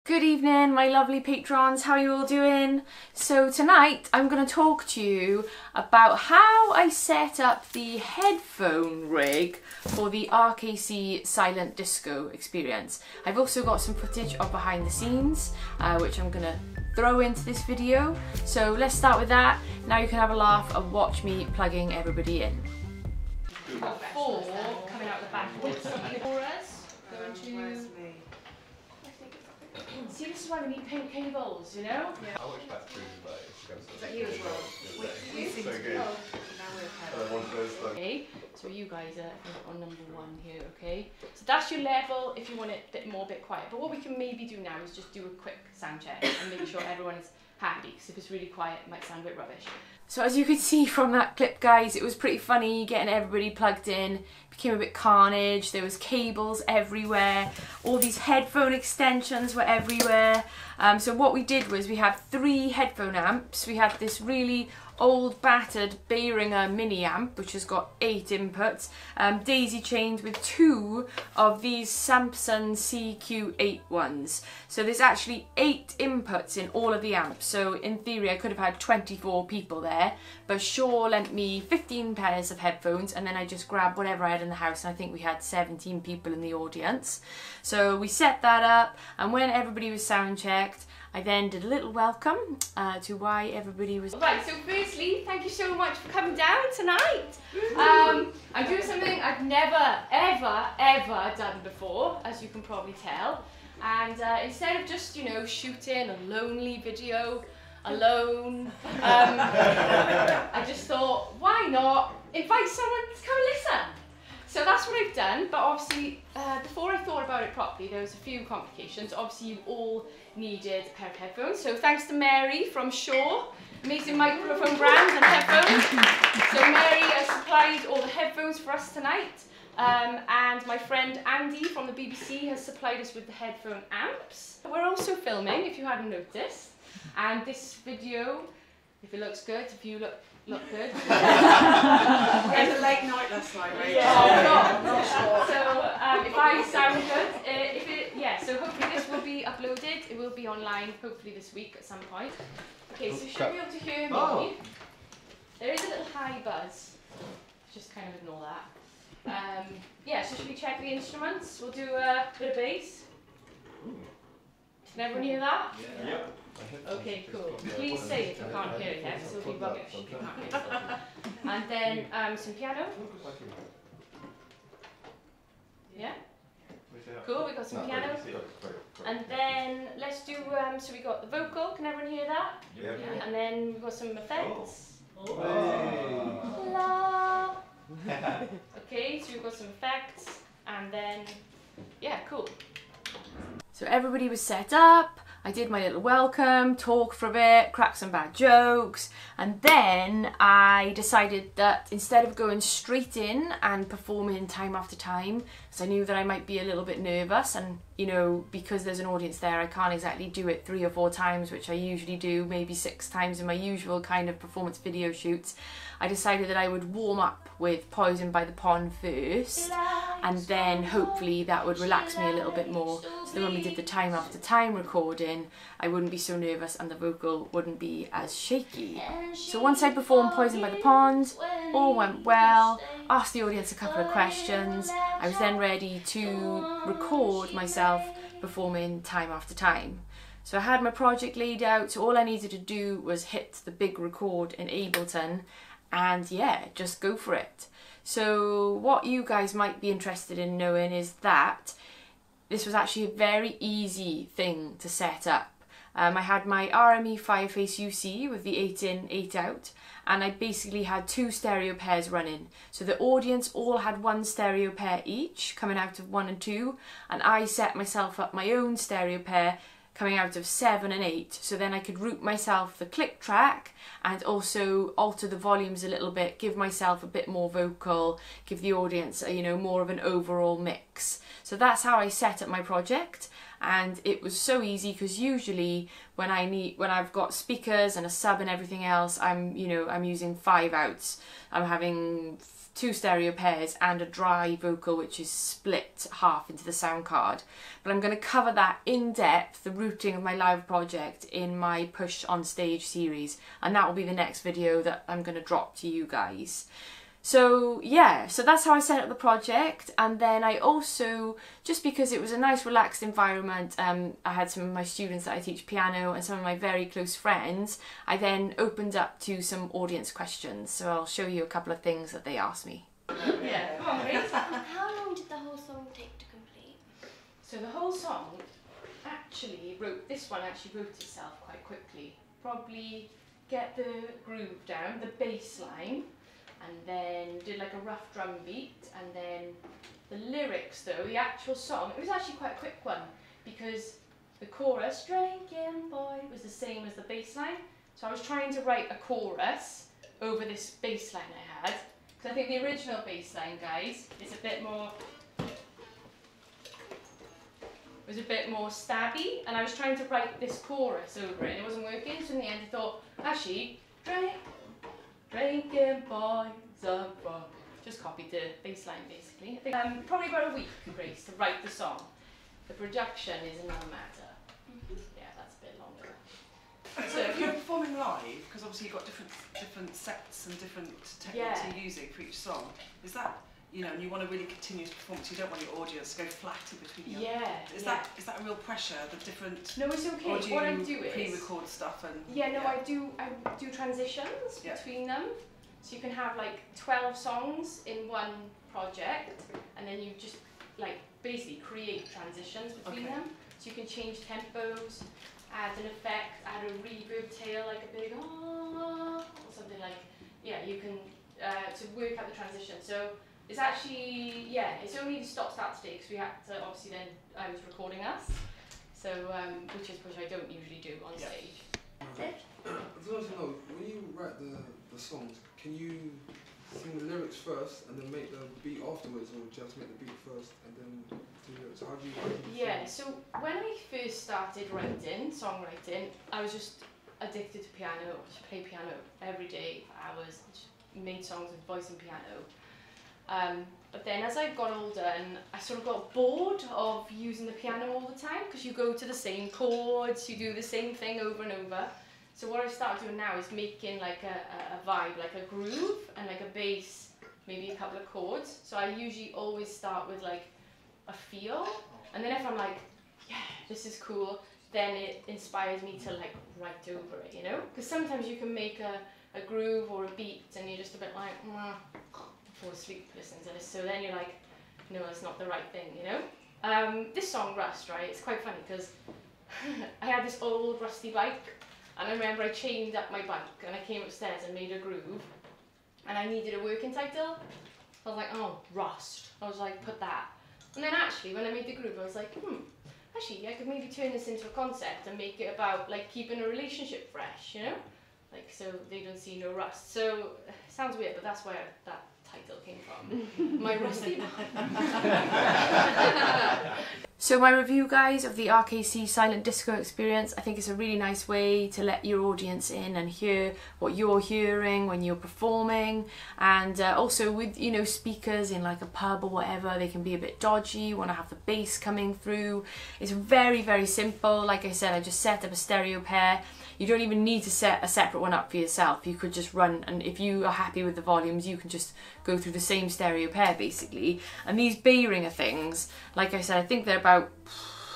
Good evening, my lovely patrons. How are you all doing? So tonight I'm going to talk to you about how I set up the headphone rig for the RKC Silent Disco experience. I've also got some footage of behind the scenes, which I'm going to throw into this video. So let's start with that. Now you can have a laugh and watch me plugging everybody in. We've got 4 coming out the back of this. Going to... See, this is why we need pink cables, you know? Yeah. I watched Patron, but is that you as well? We seem to be. Okay, so you guys are on number 1 here, okay? So that's your level if you want it a bit more, a bit quiet. But what we can maybe do now is just do a quick sound check and make sure everyone is happy, because if it's really quiet, it might sound a bit rubbish. So as you can see from that clip, guys, it was pretty funny getting everybody plugged in. It became a bit carnage. There was cables everywhere. All these headphone extensions were everywhere. So what we did was we had 3 headphone amps. We had this really old battered Behringer mini amp, which has got 8 inputs, daisy chained with 2 of these Samsung CQ8 ones. So there's actually 8 inputs in all of the amps. So in theory I could have had 24 people there, but Shaw lent me 15 pairs of headphones, and then I just grabbed whatever I had in the house, and I think we had 17 people in the audience. So we set that up, and when everybody was sound checked, I then did a little welcome to why everybody was... Right, so firstly, thank you so much for coming down tonight. I'm doing something I've never, ever done before, as you can probably tell. And instead of just, you know, shooting a lonely video alone, I just thought, why not invite someone to come listen? So that's what I've done, but obviously, before I thought about it properly, there was a few complications. Obviously, you all needed a pair of headphones, so thanks to Mary from Shaw, amazing microphone brand and headphones. So Mary has supplied all the headphones for us tonight, and my friend Andy from the BBC has supplied us with the headphone amps. We're also filming, if you hadn't noticed, and this video, if it looks good, if you look good. We had a late night last night, right? Yeah. Not sure. So if I sound good, so hopefully this will be uploaded. It will be online hopefully this week at some point. Okay, so you should be able to hear me. Oh. There is a little high buzz. Just kind of ignore that. Yeah, so should we check the instruments? We'll do a bit of bass. Can everyone hear that? Yeah. Okay, cool. Please say if you can't hear it yet, so it'll be rubbish if you can't hear it. And then some piano. Yeah? Cool, we've got some piano. And then let's do, so we got the vocal, can everyone hear that? Yeah. And then we've got some effects. Oh. La. Okay, so we've got some effects, and then, yeah, cool. So everybody was set up. I did my little welcome, talk for a bit, crack some bad jokes, and then I decided that instead of going straight in and performing time after time, because I knew that I might be a little bit nervous, and you know, because there's an audience there, I can't exactly do it 3 or 4 times, which I usually do, maybe 6 times in my usual kind of performance video shoots. I decided that I would warm up with Poison by the Pond first, and then hopefully that would relax me a little bit more, so that when we did the time after time recording, I wouldn't be so nervous and the vocal wouldn't be as shaky. So once I performed Poison by the Pond, all went well, asked the audience a couple of questions, I was then ready to record myself performing time after time. So I had my project laid out, so all I needed to do was hit the big record in Ableton, and yeah, just go for it. So what you guys might be interested in knowing is that this was actually a very easy thing to set up. I had my RME Fireface UC with the 8 in, 8 out, and I basically had 2 stereo pairs running. So the audience all had 1 stereo pair each, coming out of 1 and 2, and I set myself up my own stereo pair coming out of 7 and 8, so then I could route myself the click track and also alter the volumes a little bit, give myself a bit more vocal, give the audience you know, more of an overall mix. So that's how I set up my project, and it was so easy because usually when I've got speakers and a sub and everything else, I'm using 5 outs. I'm having 2 stereo pairs and a dry vocal which is split half into the sound card. But I'm going to cover that in depth, the routing of my live project, in my Push on Stage series, and that will be the next video that I'm going to drop to you guys. So yeah, so that's how I set up the project. And then I also, just because it was a nice relaxed environment, I had some of my students that I teach piano and some of my very close friends, I then opened up to some audience questions. So I'll show you a couple of things that they asked me. Yeah, come on, Grace. How long did the whole song take to complete? So the whole song this one actually wrote itself quite quickly. Probably get the groove down, the bass line, and then did like a rough drum beat, and then the lyrics though, the actual song, it was actually quite a quick one because the chorus, drinking boy, was the same as the bass line. So I was trying to write a chorus over this bass line I had, because I think the original bass line, guys, is a bit more, was a bit more stabby, and I was trying to write this chorus over it and it wasn't working, so in the end I thought, actually, drinking boys up front. Just copied the bass line basically. I think probably about a week, Grace, to write the song. The production is another matter. Yeah, that's a bit longer. So if you're performing live, because obviously you've got different sets and different techniques you're using for each song, is that, you know, and you want a really continuous performance, you don't want your audience to go flat in between you. Is that a real pressure, the different... No, it's okay. Or do what I you do is pre-record stuff and... Yeah, no, I do transitions between them. So you can have like 12 songs in one project, and then you just like basically create transitions between them. So you can change tempos, add an effect, add a reverb tail like a big or something like, yeah, you can to work out the transition. So it's actually, yeah, it's only the stop-start today because we had to, obviously then I was recording us, so which I don't usually do on stage. I'd like to know, when you write the songs, can you sing the lyrics first and then make the beat afterwards, or just make the beat first and then do the lyrics? How do you Yeah, so when I first started writing, songwriting, I was just addicted to piano. I just play piano every day for hours, just made songs with voice and piano. But then as I got older and I sort of got bored of using the piano all the time, because you go to the same chords, you do the same thing over and over. So what I started doing now is making like a vibe, like a groove and like a bass, maybe a couple of chords. So I usually always start with like a feel, and then if I'm like, yeah, this is cool, then it inspires me to like write over it, you know? Because sometimes you can make a groove or a beat and you're just a bit like, fall asleep listening to this. So then you're like, no, that's not the right thing, you know? This song, Rust, right, it's quite funny because I had this old rusty bike, and I remember I chained up my bike and I came upstairs and made a groove, and I needed a working title. I was like, oh, Rust. I was like, put that. And then actually when I made the groove I was like, actually I could maybe turn this into a concept and make it about like keeping a relationship fresh, you know? Like, so they don't see no rust. So it sounds weird, but that's where that title came from. My rusty So my review, guys, of the RKC Silent Disco experience, I think it's a really nice way to let your audience in and hear what you're hearing when you're performing. And also with, you know, speakers in like a pub or whatever, they can be a bit dodgy, you want to have the bass coming through. It's very, very simple. Like I said, I just set up a stereo pair. You don't even need to set a separate one up for yourself. You could just run, and if you are happy with the volumes, you can just go through the same stereo pair basically. And these Behringer things, like I said, I think they're about,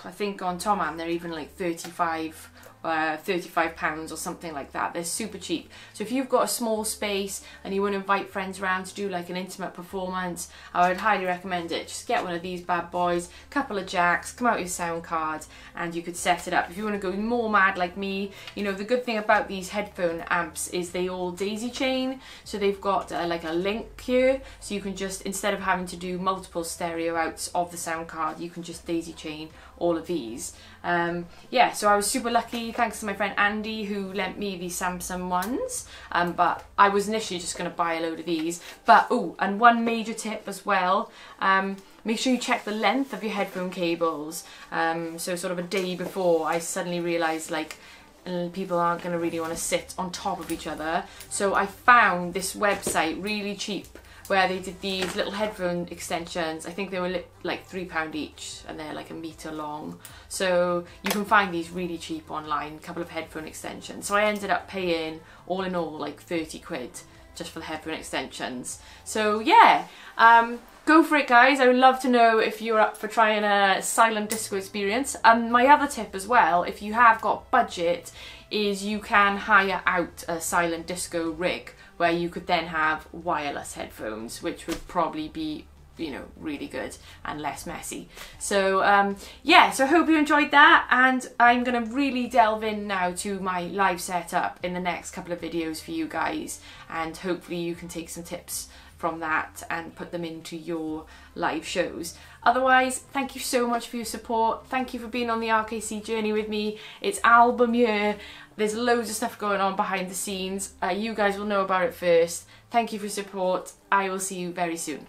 I think on Tom Am they're even like 35 £35 or something like that. They're super cheap. So if you've got a small space and you want to invite friends around to do like an intimate performance, I would highly recommend it. Just get one of these bad boys, couple of jacks, come out with your sound card, and you could set it up. If you want to go more mad like me, you know, the good thing about these headphone amps is they all daisy chain, so they've got like a link here, so you can just, instead of having to do multiple stereo outs of the sound card, you can just daisy chain all of these. Yeah, so I was super lucky, thanks to my friend Andy who lent me these Samsung ones, but I was initially just going to buy a load of these. But oh, and one major tip as well, make sure you check the length of your headphone cables. So sort of a day before, I suddenly realised like people aren't going to really want to sit on top of each other, so I found this website really cheap, where they did these little headphone extensions. I think they were like £3 each, and they're like 1 meter long. So you can find these really cheap online, a couple of headphone extensions. So I ended up paying all in all like 30 quid just for the headphone extensions. So yeah, go for it guys. I would love to know if you're up for trying a silent disco experience. My other tip as well, if you have got budget, is you can hire out a silent disco rig where you could then have wireless headphones, which would probably be, you know, really good and less messy. So yeah, so I hope you enjoyed that, and I'm gonna really delve in now to my live setup in the next couple of videos for you guys, and hopefully you can take some tips from that and put them into your live shows. Otherwise, thank you so much for your support. Thank you for being on the RKC journey with me. It's album year. There's loads of stuff going on behind the scenes. You guys will know about it first. Thank you for your support. I will see you very soon.